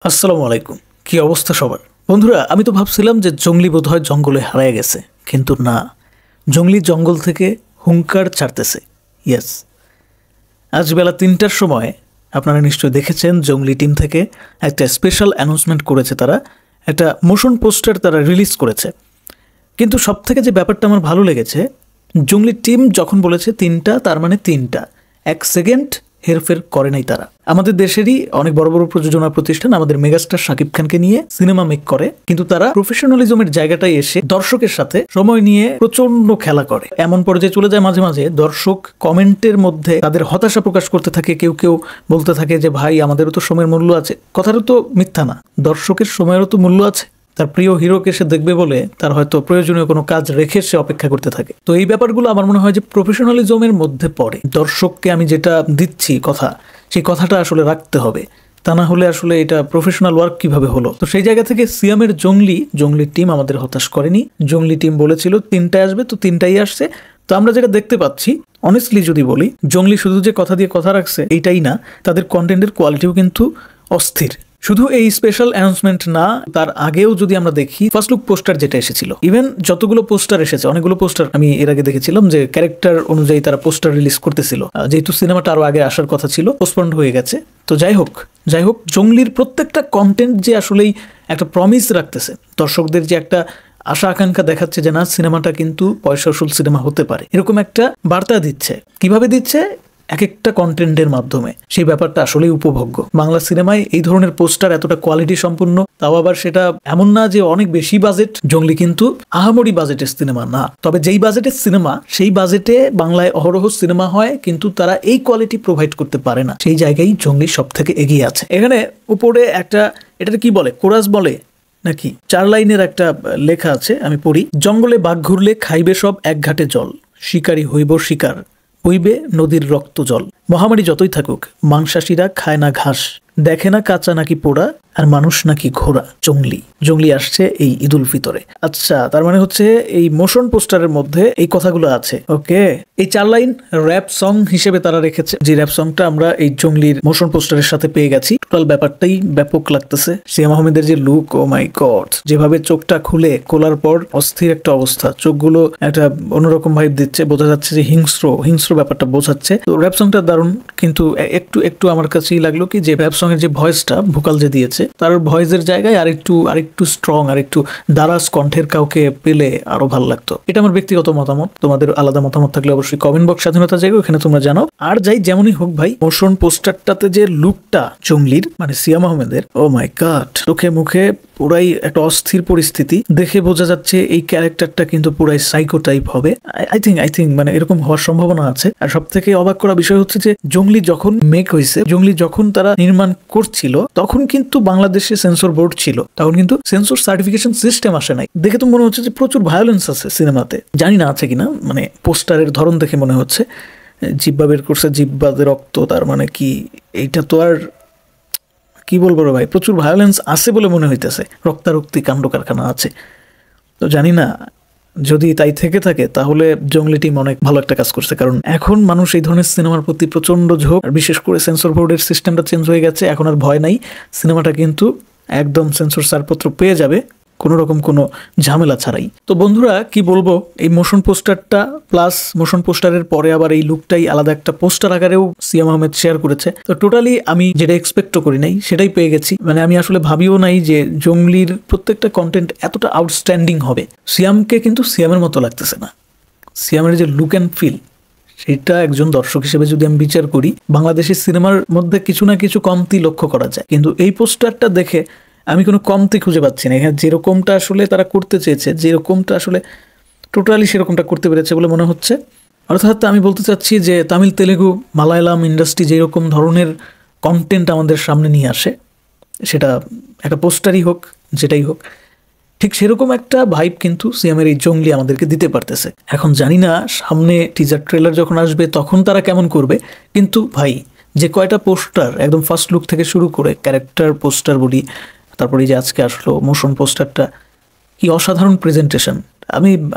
আসসালামু আলাইকুম। কি অবস্থা সবার? বন্ধুরা, আমি তো ভাবছিলাম যে জঙ্গলি বোধহয় জঙ্গলে হারায় গেছে, কিন্তু না, জঙ্গলি জঙ্গল থেকে হুঙ্কার ছাড়তেছে। ইয়েস, আজ বেলা ৩টার সময় আপনারা নিশ্চয়ই দেখেছেন জঙ্গলি টিম থেকে একটা স্পেশাল অ্যানাউন্সমেন্ট করেছে। তারা একটা মোশন পোস্টার তারা রিলিজ করেছে। কিন্তু সব থেকে যে ব্যাপারটা আমার ভালো লেগেছে, জঙ্গলি টিম যখন বলেছে ৩টা, তার মানে ৩টা, ১ সেকেন্ড হেরফের করে নাই তারা। আমাদের দেশেরই অনেক বড় বড় প্রযোজনা প্রতিষ্ঠান আমাদের মেগাস্টার শাকিব খানকে নিয়ে সিনেমা মেক করে, কিন্তু তারা প্রফেশনালিজমের জায়গাটায় এসে দর্শকের সাথে সময় নিয়ে প্রচন্ড খেলা করে। এমন পর্যায়ে চলে যায় মাঝে মাঝে দর্শক কমেন্টের মধ্যে তাদের হতাশা প্রকাশ করতে থাকে। কেউ কেউ বলতে থাকে যে ভাই, আমাদেরও তো সময়ের মূল্য আছে। কথাটা তো মিথ্যা না, দর্শকের সময়েরও তো মূল্য আছে। তার প্রিয় হিরোকে সে দেখবে বলে তার হয়তো প্রয়োজনীয় কোনো কাজ রেখে সে অপেক্ষা করতে থাকে। তো এই ব্যাপারগুলো আমার মনে হয় যে প্রফেশনালিজমের মধ্যে পড়ে। দর্শককে আমি যেটা দিচ্ছি কথা, সেই কথাটা আসলে রাখতে হবে, তা না হলে আসলে এটা প্রফেশনাল ওয়ার্ক কিভাবে হলো। তো সেই জায়গা থেকে সিয়ামের জঙ্গলি টিম আমাদের হতাশ করেনি। জঙ্গলি টিম বলেছিল ৩টায় আসবে, তো ৩টাই আসছে। তো আমরা যেটা দেখতে পাচ্ছি, অনেস্টলি যদি বলি, জঙ্গলি শুধু যে কথা দিয়ে কথা রাখছে এইটাই না, তাদের কন্টেন্টের কোয়ালিটিও কিন্তু অস্থির। শুধু এই স্পেশাল অ্যানাউন্সমেন্ট না, তার আগেও যদি আমরা দেখি ফার্স্ট লুক পোস্টার যেটা এসেছিল, ইভেন যতগুলো পোস্টার এসেছে, অনেকগুলো পোস্টার আমি এর আগে দেখেছিলাম যে ক্যারেক্টার অনুযায়ী তারা পোস্টার রিলিজ করতেছিল। যেহেতু সিনেমাটা আরো আগে আসার কথা ছিল, পোস্টপন্ড হয়ে গেছে। তো যাই হোক, জঙ্গলির প্রত্যেকটা কন্টেন্ট যে আসলেই একটা প্রমিস রাখতেছে, দর্শকদের যে একটা আশা আকাঙ্ক্ষা দেখাচ্ছে যে না, সিনেমাটা কিন্তু পয়সা উসুল সিনেমা হতে পারে, এরকম একটা বার্তা দিচ্ছে। কিভাবে দিচ্ছে? এক একটা কন্টেন্টের মাধ্যমে। সেই ব্যাপারটা আসলেই উপভোগ্য। বাংলা সিনেমায় এই ধরনের পোস্টার এতটা কোয়ালিটি সম্পূর্ণ, তাও আবার সেটা এমন না যে অনেক বেশি বাজেট। জঙ্গলি কিন্তু আহামরি বাজেটের সিনেমা না, তবে যেই বাজেটের সিনেমা সেই বাজেটে বাংলায় অহরহ সিনেমা হয়, কিন্তু তারা এই কোয়ালিটি প্রোভাইড করতে পারে না। সেই জায়গায় জঙ্গলি সব থেকে এগিয়ে আছে। এখানে উপরে একটা, এটা কি বলে, কোরাস বলে নাকি ৪ লাইনের একটা লেখা আছে, আমি পড়ি। জঙ্গলে বাঘ ঘুরলে খাইবে সব এক ঘাটে জল, শিকারী হইব শিকার, বইবে নদীর রক্ত জল। মহামারী যতই থাকুক, মাংসাশীরা খায় না ঘাস, দেখে না কাঁচা নাকি পোড়া, আর মানুষ নাকি ঘোড়া। জঙ্গলি আসছে এই ঈদ উল ফিতরে। আচ্ছা, তার মানে হচ্ছে এই মোশন পোস্টারের মধ্যে এই কথাগুলো আছে। ওকে, এই ৪ লাইন র্যাপ সং হিসেবে তারা রেখেছে, যে র্যাপ সংটা আমরা এই জঙ্গলির মোশন পোস্টারের সাথে পেয়ে গেছি। টোটাল ব্যাপারটাই ব্যাপক লাগতেছে। সিয়াম আহমেদের যে লুক, ও মাই গড, যেভাবে চোখটা খোলার পর অস্থির একটা অবস্থা, চোখগুলো একটা অন্যরকম ভাইব দিচ্ছে, বোঝা যাচ্ছে যে হিংস্র ব্যাপারটা বোঝাচ্ছে। তো র্যাপ সংটা দারুণ, কিন্তু একটু আমার কাছেই লাগলো কি, যে র্যাপ সং এর যে ভয়েসটা ভোকাল যে দিয়েছে, তার ভয়েসের জায়গায় আরেকটু স্ট্রং, আরেকটু দারাজ কণ্ঠের কাউকে পেলে আরো ভালো লাগতো। এটা আমার ব্যক্তিগত মতামত। তোমাদের আলাদা মতামত থাকলে অবশ্যই কমেন্ট বক্স স্বাধীনতা জায়গা, ওখানে তোমরা জানাও। আর যাই যেমনই হোক ভাই, মোশন পোস্টারটাতে যে লুকটা জঙ্গলির, মানে সিয়াম আহমেদের, ও মাই গড, চোখে মুখে পুরাই একটা অস্থির পরিস্থিতি। দেখে বোঝা যাচ্ছে এই ক্যারেক্টারটা কিন্তু পুরাই সাইকো টাইপ হবে। আই থিঙ্ক মানে এরকম হওয়ার সম্ভাবনা আছে। আর সব থেকে অবাক করা বিষয় হচ্ছে যে জঙ্গলি যখন মেক হয়েছে, জঙ্গলি যখন তারা নির্মাণ করছিল, তখন কিন্তু বাংলাদেশে সেন্সর বোর্ড ছিল, তখন কিন্তু সেন্সর সার্টিফিকেশন সিস্টেম আসে নাই। দেখে তো মনে হচ্ছে যে প্রচুর ভায়োলেন্স আছে সিনেমাতে, জানি না আছে কিনা, মানে পোস্টারের ধরন দেখে মনে হচ্ছে। জিব্বা বের করছে, জিব্বাতে রক্ত, তার মানে কি এইটা তো আর কি বলবো রে ভাই, প্রচুর ভায়োলেন্স আছে বলে মনে হইতেছে, রক্তারক্তি কাণ্ড কারখানা আছে। তো জানি না, যদি তাই থেকে থাকে তাহলে জঙ্গলি টিম অনেক ভালো একটা কাজ করছে, কারণ এখন মানুষ এই ধরনের সিনেমার প্রতি প্রচন্ড ঝোঁক। আর বিশেষ করে সেন্সর বোর্ডের সিস্টেমটা চেঞ্জ হয়ে গেছে, এখন আর ভয় নাই, সিনেমাটা কিন্তু একদম সেন্সর ছাড়পত্র পেয়ে যাবে কোনো রকম কোনো ঝামেলা ছাড়াই। তো বন্ধুরা, কি বলবো, এই মোশন পোস্টারটা প্লাস মোশন পোস্টারের পরে আবার এই লুকটাই আলাদা একটা পোস্টার আকারেও সিয়াম আহমেদ শেয়ার করেছে। তো টোটালি আমি যেটা এক্সপেক্টও করি নাই সেটাই পেয়ে গেছি। মানে আমি আসলে ভাবিও নাই যে জঙ্গলির প্রত্যেকটা কন্টেন্ট এতটা আউটস্ট্যান্ডিং হবে। সিয়ামকে কিন্তু সিয়ামের মতো লাগতেছে না। সিয়ামের যে লুক অ্যান্ড ফিল, সেটা একজন দর্শক হিসেবে যদি আমি বিচার করি, বাংলাদেশের সিনেমার মধ্যে কিছু না কিছু কমতি লক্ষ্য করা যায়, কিন্তু এই পোস্টারটা দেখে আমি কোনো কমতি খুঁজে পাচ্ছি না। এখানে যেরকমটা আসলে তারা করতে চেয়েছে, যেরকমটা আসলে টোটালি সেরকমটা করতে পেরেছে বলে মনে হচ্ছে। অর্থাৎ আমি বলতে চাচ্ছি যে তামিল, তেলেগু, মালায়ালাম ইন্ডাস্ট্রি যেরকম ধরনের কন্টেন্ট আমাদের সামনে নিয়ে আসে, সেটা একটা পোস্টারই হোক, যেটাই হোক, ঠিক সেরকম একটা ভাইব কিন্তু সিয়ামের এই জঙ্গলি আমাদেরকে দিতে পারতেছে। এখন জানি না সামনে টিজার ট্রেলার যখন আসবে তখন তারা কেমন করবে, কিন্তু ভাই, যে কয়টা পোস্টার একদম ফার্স্ট লুক থেকে শুরু করে ক্যারেক্টার পোস্টার বলি, তারপরে যে আজকে আসলো মোশন পোস্টারটা, কি অসাধারণ প্রেজেন্টেশন।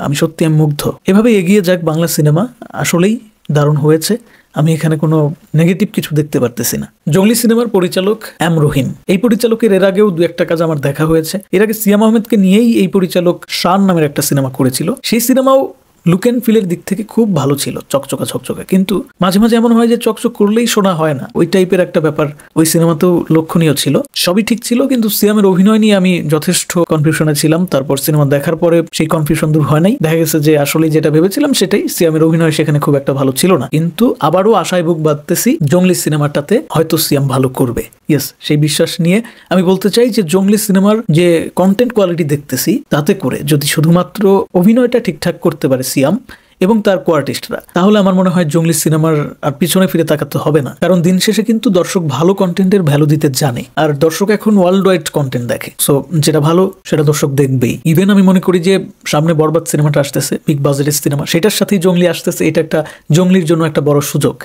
আমি সত্যি মুগ্ধ। এভাবে এগিয়ে যাক বাংলা সিনেমা, আসলেই দারুণ হয়েছে। আমি এখানে কোনো নেগেটিভ কিছু দেখতে পারতেছি না। জঙ্গলি সিনেমার পরিচালক এম রহিম, এই পরিচালকের এর আগেও 2-1টা কাজ আমার দেখা হয়েছে। এর আগে সিয়াম আহমেদকে নিয়েই এই পরিচালক শান নামের একটা সিনেমা করেছিল। সেই সিনেমাও লুক অ্যান্ড ফিলের দিক থেকে খুব ভালো ছিল, চকচকা ঝকঝকা, কিন্তু মাঝে মাঝে এমন হয় যে চকচক করলেই শোনা হয় না, ওই টাইপের একটা ব্যাপার ওই সিনেমাতেও লক্ষণীয় ছিল। সবই ঠিক ছিল, কিন্তু সিয়ামের অভিনয় নিয়ে আমি যথেষ্ট কনফিউশনে ছিলাম। তারপর সিনেমা দেখার পরে সেই কনফিউশন দূর হয় নাই, দেখা গেছে যে আসলে যেটা ভেবেছিলাম সেটাই, সিয়ামের অভিনয় সেখানে খুব একটা ভালো ছিল না। কিন্তু আবারও আশায় বুক বাঁধতেছি জঙ্গলি সিনেমাটাতে হয়তো সিয়াম ভালো করবে। ইয়েস, সেই বিশ্বাস নিয়ে আমি বলতে চাই যে জঙ্গলি সিনেমার যে কন্টেন্ট কোয়ালিটি দেখতেছি, তাতে করে যদি শুধুমাত্র অভিনয়টা ঠিকঠাক করতে পারে সিয়াম এবং তার কোয়ার্টিস্টরা, তাহলে আমার মনে হয় জঙ্গলি সিনেমার আর পিছনে ফিরে তাকাতে হবে না। কারণ দিন শেষে কিন্তু দর্শক ভালো কন্টেন্টের ভ্যালু দিতে জানে, আর দর্শক এখন ওয়ার্ল্ড ওয়াইড কন্টেন্ট দেখে। সো যেটা ভালো সেটা দর্শক দেখবেই। ইভেন আমি মনে করি যে সামনে বরবাদ সিনেমাটা আসতেছে, বিগ বাজেটের সিনেমা, সেটার সাথেই জঙ্গলি আসতেছে। এটা একটা জঙ্গলির জন্য একটা বড় সুযোগ।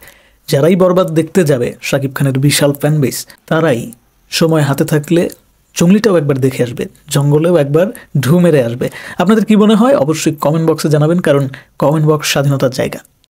যারাই বরবাদ দেখতে যাবে, শাকিব খানের বিশাল ফ্যান বেস, তারাই সময় হাতে থাকলে জঙ্গলিটাও একবার দেখে আসবে, জঙ্গলেও একবার ঢু মেরে আসবে। আপনাদের কি মনে হয় অবশ্যই কমেন্ট বক্সে জানাবেন, কারণ কমেন্ট বক্স স্বাধীনতার জায়গা।